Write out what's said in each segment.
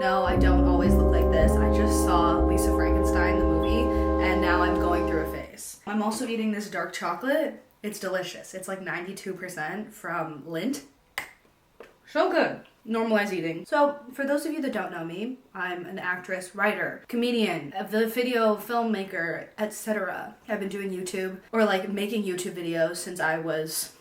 No, I don't always look like this. I just saw Lisa Frankenstein, the movie, and now I'm going through a phase. I'm also eating this dark chocolate. It's delicious. It's like 92% from Lindt. So good. Normalize eating. So, for those of you that don't know me, I'm an actress, writer, comedian, the video filmmaker, etc. I've been doing YouTube, or like making YouTube videos since I was...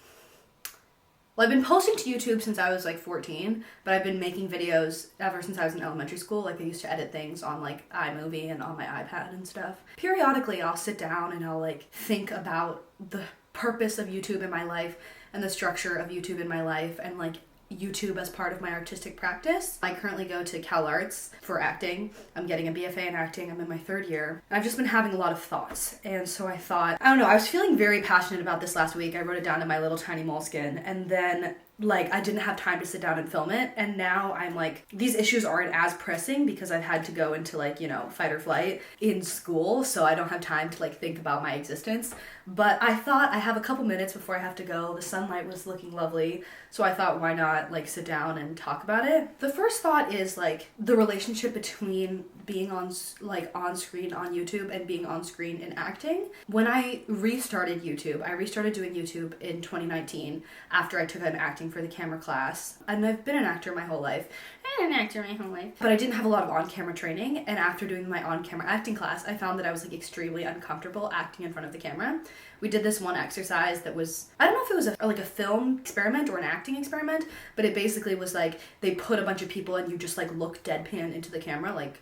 Well, I've been posting to YouTube since I was like 14, but I've been making videos ever since I was in elementary school. Like I used to edit things on like iMovie and on my iPad and stuff. Periodically, I'll sit down and I'll like think about the purpose of YouTube in my life and the structure of YouTube in my life and like YouTube as part of my artistic practice. I currently go to Cal Arts for acting. I'm getting a BFA in acting. I'm in my 3rd year. And I've just been having a lot of thoughts. And so I thought, I don't know, I was feeling very passionate about this last week. I wrote it down in my little tiny moleskin. And then like I didn't have time to sit down and film it, and now I'm like, these issues aren't as pressing because I've had to go into like, you know, fight or flight in school, so I don't have time to like think about my existence. But I thought I have a couple minutes before I have to go. The sunlight was looking lovely, so I thought why not like sit down and talk about it. The first thought is like the relationship between being on screen on YouTube and being on screen in acting. When I restarted YouTube, I restarted doing YouTube in 2019 after I took an acting for the camera class. And I've been an actor my whole life. But I didn't have a lot of on-camera training, and after doing my on-camera acting class, I found that I was like extremely uncomfortable acting in front of the camera. We did this one exercise that was, I don't know if it was like a film experiment or an acting experiment, but it basically was like they put a bunch of people and you just like look deadpan into the camera like,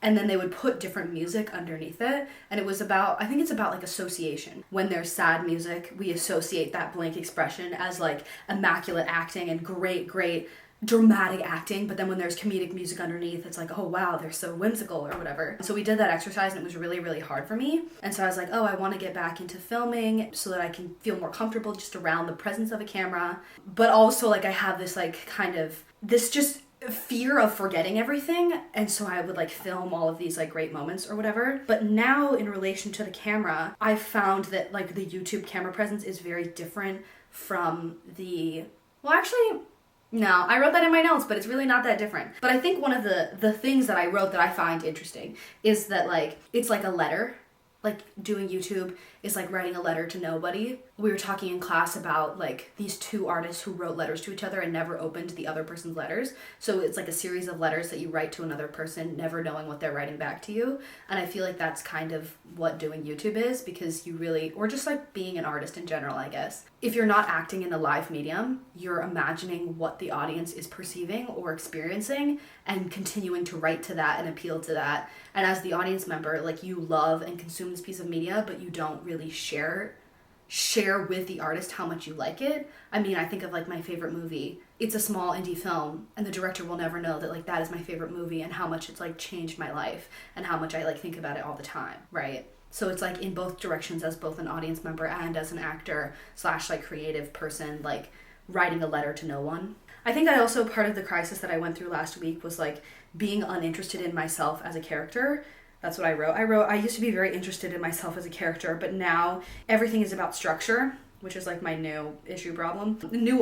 and then they would put different music underneath it. And it was about, I think it's about like association. When there's sad music, we associate that blank expression as like immaculate acting and great dramatic acting. But then when there's comedic music underneath, it's like, oh wow, they're so whimsical or whatever. So we did that exercise and it was really, really hard for me. And so I was like, oh, I want to get back into filming so that I can feel more comfortable just around the presence of a camera. But also like I have this like kind of, this just fear of forgetting everything, and so I would like film all of these like great moments or whatever. But now in relation to the camera, I've found that like the YouTube camera presence is very different from the, well actually no, I wrote that in my notes, but it's really not that different. But I think one of the things that I wrote that I find interesting is that like it's like a letter. Like doing YouTube is like writing a letter to nobody. We were talking in class about like these 2 artists who wrote letters to each other and never opened the other person's letters. So it's like a series of letters that you write to another person, never knowing what they're writing back to you. And I feel like that's kind of what doing YouTube is, because you really, or just like being an artist in general, I guess. If you're not acting in a live medium, you're imagining what the audience is perceiving or experiencing and continuing to write to that and appeal to that. And as the audience member, like you love and consume this piece of media, but you don't really share with the artist how much you like it. I mean, I think of like my favorite movie. It's a small indie film, and the director will never know that like that is my favorite movie and how much it's like changed my life and how much I like think about it all the time, right? So it's like in both directions, as both an audience member and as an actor / like creative person, like writing a letter to no one. I think I also, part of the crisis that I went through last week was like being uninterested in myself as a character. That's what I wrote. I used to be very interested in myself as a character, but now everything is about structure, which is like my new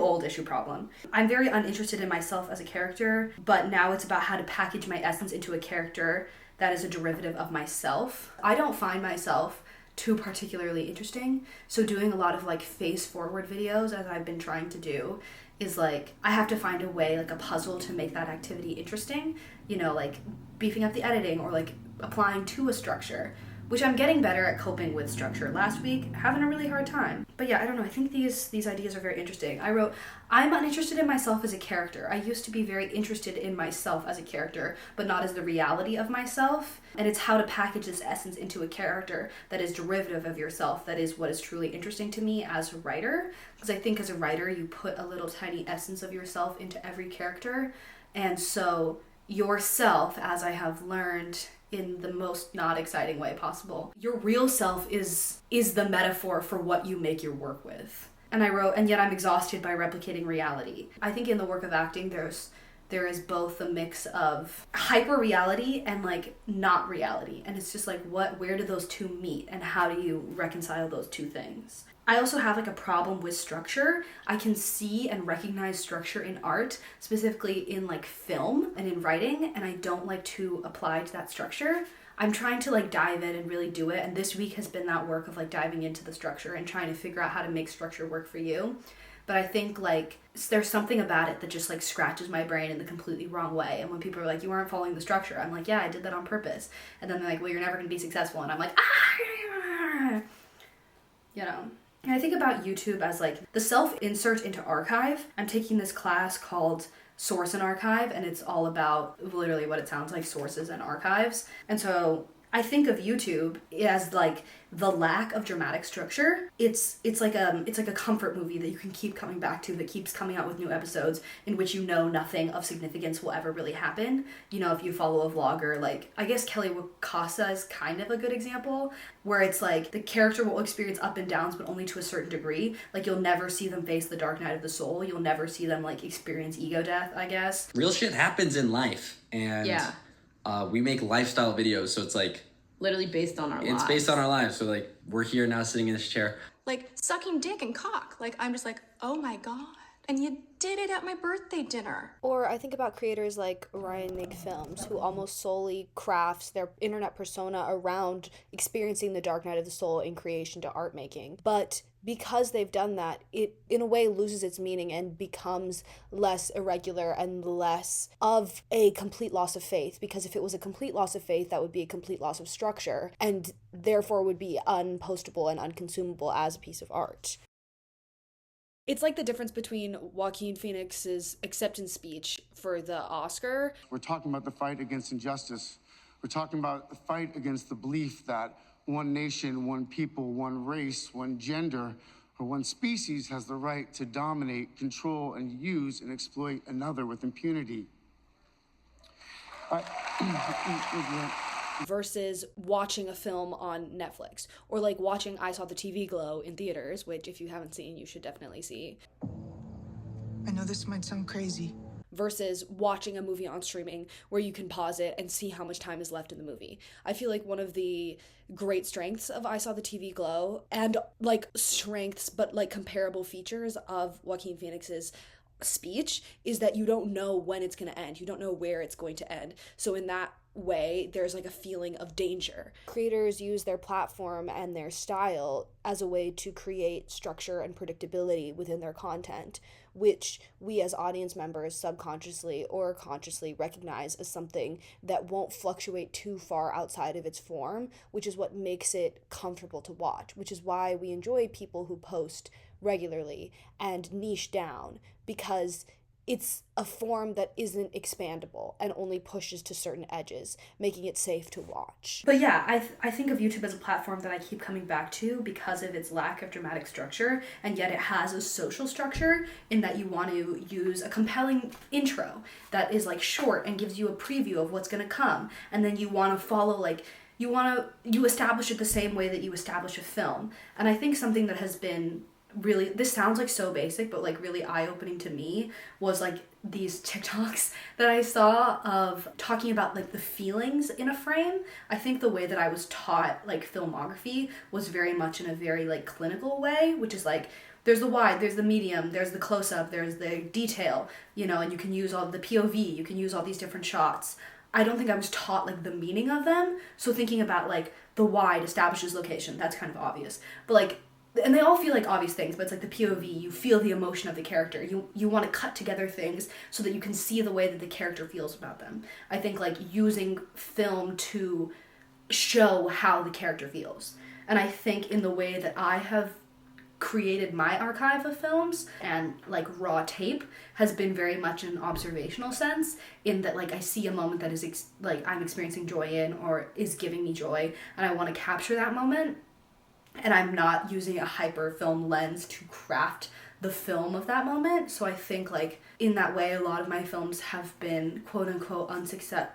old issue problem. I'm very uninterested in myself as a character, but now it's about how to package my essence into a character that is a derivative of myself. I don't find myself too particularly interesting, so doing a lot of like face forward videos, as I've been trying to do, is like I have to find a way, like a puzzle, to make that activity interesting, you know, like beefing up the editing or like applying to a structure, which I'm getting better at coping with structure. Last week, having a really hard time. But yeah, I don't know, I think these ideas are very interesting. I wrote, I'm uninterested in myself as a character. I used to be very interested in myself as a character, but not as the reality of myself. And it's how to package this essence into a character that is derivative of yourself. That is what is truly interesting to me as a writer. Because I think as a writer, you put a little tiny essence of yourself into every character. And so yourself, as I have learned in the most not exciting way possible, your real self is the metaphor for what you make your work with. And I wrote, and yet I'm exhausted by replicating reality. I think in the work of acting, there is both a mix of hyper reality and like not reality. And it's just like, where do those two meet and how do you reconcile those two things? I also have like a problem with structure. I can see and recognize structure in art, specifically in like film and in writing, and I don't like to apply to that structure. I'm trying to like dive in and really do it, and this week has been that work of like diving into the structure and trying to figure out how to make structure work for you. But I think like there's something about it that just like scratches my brain in the completely wrong way. And when people are like, you aren't following the structure, I'm like, yeah, I did that on purpose. And then they're like, well, you're never going to be successful. And I'm like, ah, you know. And I think about YouTube as like the self-insert into archive. I'm taking this class called Source and Archive, and it's all about literally what it sounds like, sources and archives. And so I think of YouTube as like the lack of dramatic structure. It's like a comfort movie that you can keep coming back to, that keeps coming out with new episodes in which you know nothing of significance will ever really happen. You know, if you follow a vlogger, like I guess Kelly Wacasa is kind of a good example, where it's like the character will experience up and downs, but only to a certain degree. Like you'll never see them face the dark night of the soul. You'll never see them like experience ego death, I guess. Real shit happens in life, and yeah. We make lifestyle videos, so it's like literally based on our lives. It's based on our lives. So like we're here now sitting in this chair. Like sucking dick and cock. Like I'm just like, oh my God. And you did it at my birthday dinner. Or I think about creators like Ryan Make Films, who almost solely crafts their internet persona around experiencing the dark night of the soul in creation to art making. But because they've done that, it in a way loses its meaning and becomes less irregular and less of a complete loss of faith. Because if it was a complete loss of faith, that would be a complete loss of structure and therefore would be unpostable and unconsumable as a piece of art. It's like the difference between Joaquin Phoenix's acceptance speech for the Oscar. We're talking about the fight against injustice. We're talking about the fight against the belief that one nation, one people, one race, one gender, or one species has the right to dominate, control, and use and exploit another with impunity. Versus watching a film on Netflix, or like watching I Saw the TV Glow in theaters, which if you haven't seen, you should definitely see. I know this might sound crazy. Versus watching a movie on streaming where you can pause it and see how much time is left in the movie. I feel like one of the great strengths of I Saw the TV Glow, and like strengths but like comparable features of Joaquin Phoenix's speech, is that you don't know when it's going to end. You don't know where it's going to end. So in that way, there's like a feeling of danger. Creators use their platform and their style as a way to create structure and predictability within their content, which we as audience members subconsciously or consciously recognize as something that won't fluctuate too far outside of its form, which is what makes it comfortable to watch, which is why we enjoy people who post regularly and niche down, because it's a form that isn't expandable and only pushes to certain edges, making it safe to watch. But yeah, I think of YouTube as a platform that I keep coming back to because of its lack of dramatic structure, and yet it has a social structure in that you want to use a compelling intro that is like short and gives you a preview of what's going to come, and then you want to follow like you establish it the same way that you establish a film. And I think something that has been really, this sounds like so basic, but like really eye-opening to me was like these TikToks that I saw of talking about like the feelings in a frame. I think the way that I was taught like filmography was very much in a very like clinical way, which is like there's the wide, there's the medium, there's the close-up, there's the detail, you know, and you can use all the POV, you can use all these different shots. I don't think I was taught like the meaning of them. So thinking about like the wide establishes location, that's kind of obvious. But like, and they all feel like obvious things, but it's like the POV, you feel the emotion of the character. You want to cut together things so that you can see the way that the character feels about them. I think like using film to show how the character feels. And I think in the way that I have created my archive of films and like raw tape has been very much in an observational sense, in that like I see a moment that is like I'm experiencing joy in or is giving me joy, and I want to capture that moment. And I'm not using a hyper film lens to craft the film of that moment. So I think like in that way, a lot of my films have been quote unquote unsuccessful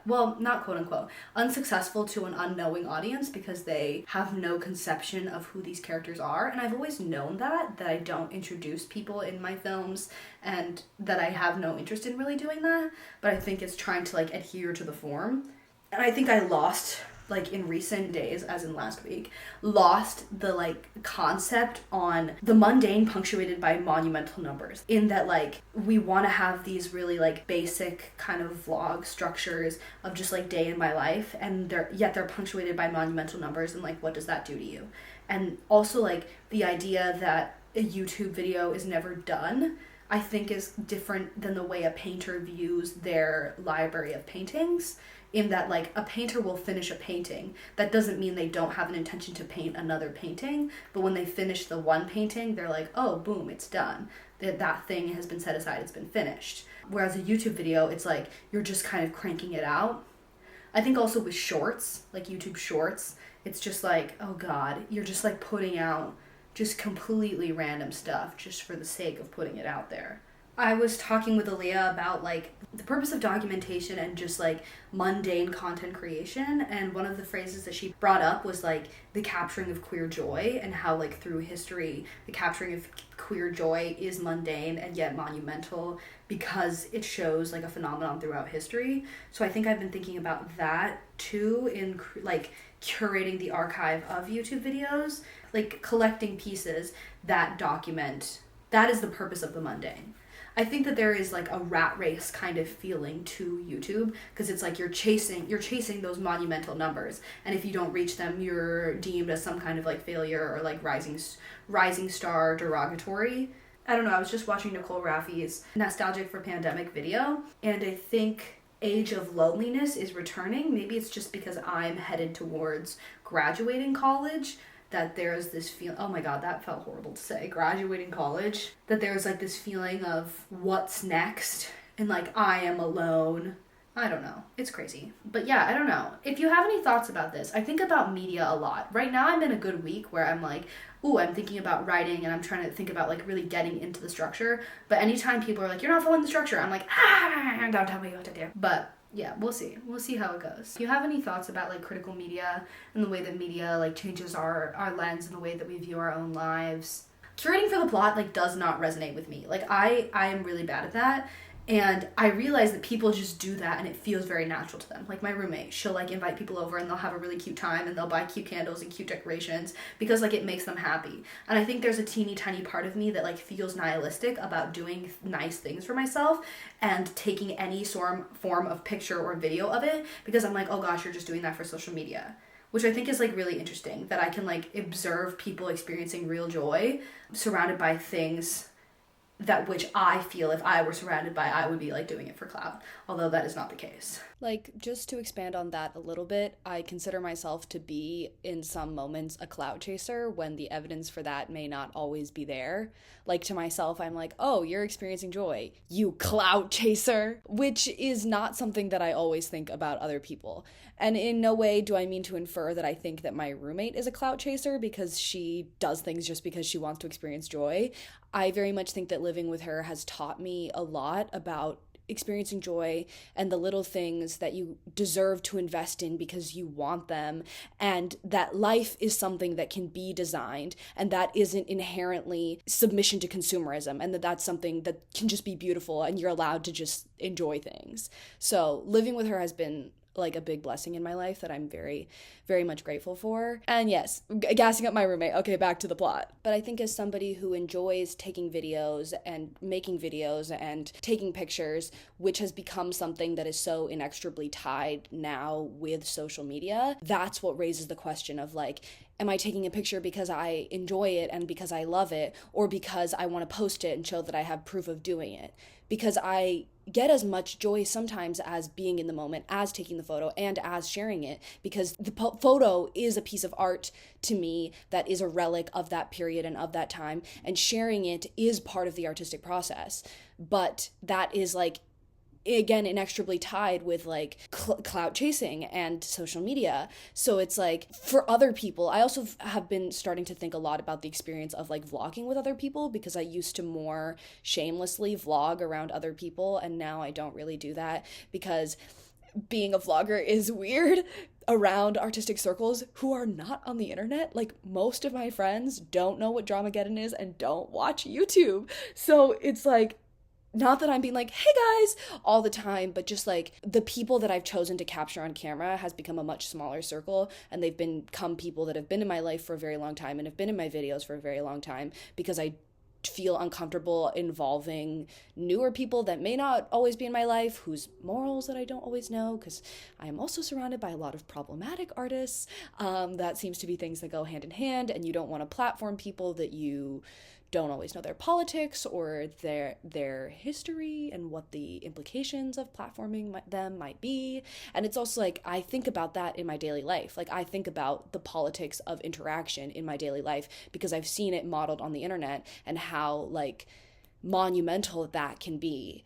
to an unknowing audience because they have no conception of who these characters are. And I've always known that I don't introduce people in my films and that I have no interest in really doing that. But I think it's trying to like adhere to the form. And I think I lost like in recent days, as in last week, lost the like concept on the mundane punctuated by monumental numbers, in that like we want to have these really like basic kind of vlog structures of just like day in my life, and they're punctuated by monumental numbers, and like what does that do to you? And also like the idea that a YouTube video is never done, I think is different than the way a painter views their library of paintings, in that like a painter will finish a painting. That doesn't mean they don't have an intention to paint another painting, but when they finish the one painting, they're like, oh, boom, it's done. That thing has been set aside, it's been finished. Whereas a YouTube video, it's like you're just kind of cranking it out. I think also with shorts, like YouTube shorts, it's just like, oh God, you're just like putting out just completely random stuff just for the sake of putting it out there. I was talking with Aaliyah about like the purpose of documentation and just like mundane content creation, and one of the phrases that she brought up was like the capturing of queer joy, and how like through history the capturing of queer joy is mundane and yet monumental because it shows like a phenomenon throughout history. So I think I've been thinking about that too in like curating the archive of YouTube videos, like collecting pieces that document. That is the purpose of the mundane. I think that there is like a rat race kind of feeling to YouTube, because it's like you're chasing those monumental numbers, and if you don't reach them, you're deemed as some kind of like failure or like rising star derogatory. I don't know, I was just watching Nicole Raffy's Nostalgic for Pandemic video, and I think Age of Loneliness is returning. Maybe it's just because I'm headed towards graduating college, that there's this feel, oh my God, that felt horrible to say, graduating college, that there's like this feeling of what's next, and like I am alone. I don't know. It's crazy. But yeah, I don't know. If you have any thoughts about this, I think about media a lot. Right now I'm in a good week where I'm like, ooh, I'm thinking about writing, and I'm trying to think about like really getting into the structure. But anytime people are like, you're not following the structure, I'm like, don't tell me what to do. But yeah, we'll see. We'll see how it goes. If you have any thoughts about like critical media and the way that media like changes our lens and the way that we view our own lives. Curating for the plot like does not resonate with me. Like I am really bad at that. And I realize that people just do that and it feels very natural to them. Like my roommate, she'll like invite people over and they'll have a really cute time and they'll buy cute candles and cute decorations because like it makes them happy. And I think there's a teeny tiny part of me that like feels nihilistic about doing nice things for myself and taking any form of picture or video of it, because I'm like, oh gosh, you're just doing that for social media. Which I think is like really interesting, that I can like observe people experiencing real joy surrounded by things that which I feel if I were surrounded by, I would be like doing it for clout, although that is not the case. Like, just to expand on that a little bit, I consider myself to be, in some moments, a clout chaser when the evidence for that may not always be there. Like, to myself, I'm like, oh, you're experiencing joy, you clout chaser, which is not something that I always think about other people. And in no way do I mean to infer that I think that my roommate is a clout chaser because she does things just because she wants to experience joy. I very much think that living with her has taught me a lot about experiencing joy and the little things that you deserve to invest in because you want them, and that life is something that can be designed and that isn't inherently submission to consumerism, and that's something that can just be beautiful and you're allowed to just enjoy things. So living with her has been like a big blessing in my life that I'm very, very much grateful for. And yes, gassing up my roommate. Okay, back to the plot. But I think as somebody who enjoys taking videos and making videos and taking pictures, which has become something that is so inextricably tied now with social media, that's what raises the question of like, am I taking a picture because I enjoy it and because I love it, or because I want to post it and show that I have proof of doing it? Because I get as much joy sometimes as being in the moment, as taking the photo, and as sharing it, because the photo is a piece of art to me that is a relic of that period and of that time, and sharing it is part of the artistic process. But that is like, again, inextricably tied with like clout chasing and social media. So it's like, for other people, I also have been starting to think a lot about the experience of like vlogging with other people, because I used to more shamelessly vlog around other people, and now I don't really do that because being a vlogger is weird around artistic circles who are not on the internet. Like, most of my friends don't know what Dramageddon is and don't watch YouTube. So it's like, not that I'm being like, hey guys, all the time, but just like the people that I've chosen to capture on camera has become a much smaller circle, and they've become people that have been in my life for a very long time and have been in my videos for a very long time, because I feel uncomfortable involving newer people that may not always be in my life, whose morals that I don't always know, because I am also surrounded by a lot of problematic artists. That seems to be things that go hand in hand, and you don't want to platform people that you don't always know their politics or their history and what the implications of platforming them might be. And it's also like, I think about that in my daily life. Like, I think about the politics of interaction in my daily life because I've seen it modeled on the internet and how like monumental that can be.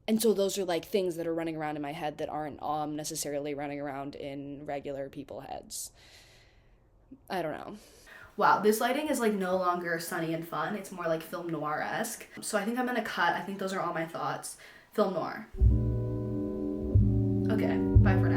And so those are like things that are running around in my head that aren't necessarily running around in regular people's heads. I don't know. Wow, this lighting is like no longer sunny and fun. It's more like film noir-esque. So I think I'm gonna cut. I think those are all my thoughts. Film noir. Okay, bye for now.